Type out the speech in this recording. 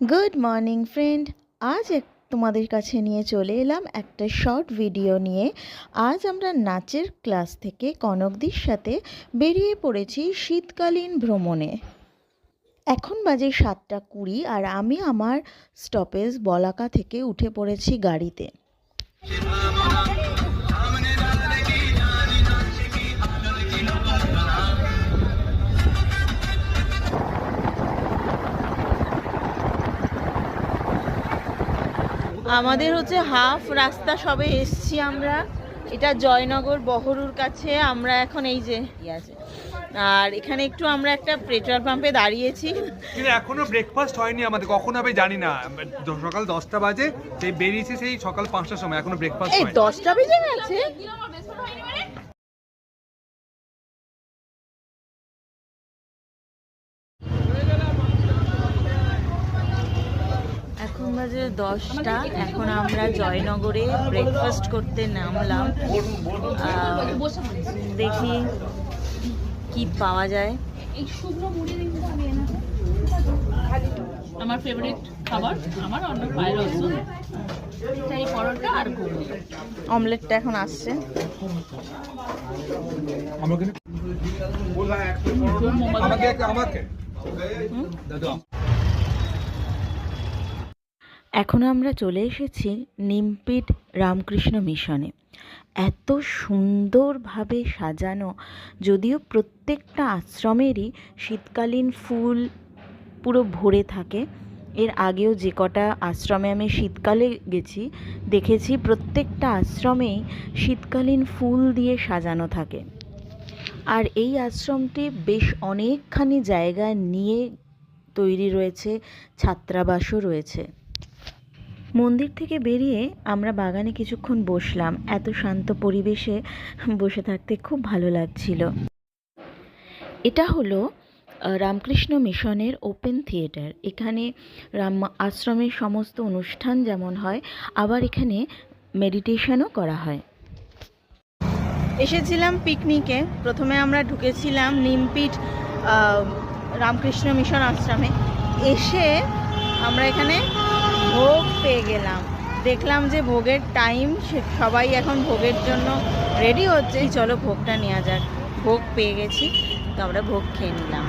Good morning friend. আজ তোমাদের কাছে নিয়ে চলে এলাম একটা শর্ট ভিডিও নিয়ে। আজ আমরা নাচের ক্লাস থেকে কনকদির সাথে বেরিয়ে পড়েছি শীতকালীন ভ্রমণে। এখন বাজে 7:20 আর আমি আমার স্টপেজ বলাকা থেকে উঠে পড়েছি গাড়িতে। আমাদের হচ্ছে হাফ রাস্তা সবে এসছি আমরা। এটা জয়নগর বহরুর কাছে। আমরা এখন এই যে আছে, আর এখানে একটু আমরা একটা পেট্রোল পাম্পে দাঁড়িয়েছি, কিন্তু এখনো ব্রেকফাস্ট হয়নি আমাদের। কখন হবে জানি না। সকাল 10টা বাজে, সেই বেরিয়েছি সেই সকাল 5টার সময়, এখনো ব্রেকফাস্ট হয়নি। 10টা বেজে গেছে। এখন বাজে 10টা। এখন আমরা জয়নগরে ব্রেকফাস্ট করতে নামলাম। দেখি কি পাওয়া যায়। আমার ফেভারিট খাবার, আমার অন্য পায়ের রসুন, এই পরোটা আর ঘুগনি। অমলেটটা এখন আসছে। এখন আমরা চলে এসেছি নিমপিট রামকৃষ্ণ মিশনে। এত সুন্দরভাবে সাজানো, যদিও প্রত্যেকটা আশ্রমেরই শীতকালীন ফুল পুরো ভরে থাকে। এর আগেও যে কটা আশ্রমে আমি শীতকালে গেছি দেখেছি, প্রত্যেকটা আশ্রমেই শীতকালীন ফুল দিয়ে সাজানো থাকে। আর এই আশ্রমটি বেশ অনেকখানি জায়গা নিয়ে তৈরি রয়েছে, ছাত্রাবাসও রয়েছে। মন্দির থেকে বেরিয়ে আমরা বাগানে কিছুক্ষণ বসলাম। এত শান্ত পরিবেশে বসে থাকতে খুব ভালো লাগছিল। এটা হলো রামকৃষ্ণ মিশনের ওপেন থিয়েটার। এখানে আশ্রমের সমস্ত অনুষ্ঠান যেমন হয়, আবার এখানে মেডিটেশনও করা হয়। এসেছিলাম পিকনিকে। প্রথমে আমরা ঢুকেছিলাম নিমপিট রামকৃষ্ণ মিশন আশ্রমে। এসে আমরা এখানে ভোগ পেয়ে গেলাম। দেখলাম যে ভোগের টাইম, সবাই এখন ভোগের জন্য রেডি হচ্ছে। চলো ভোগটা নেওয়া যাক। ভোগ পেয়ে গেছি, তো আমরা ভোগ খেয়ে নিলাম।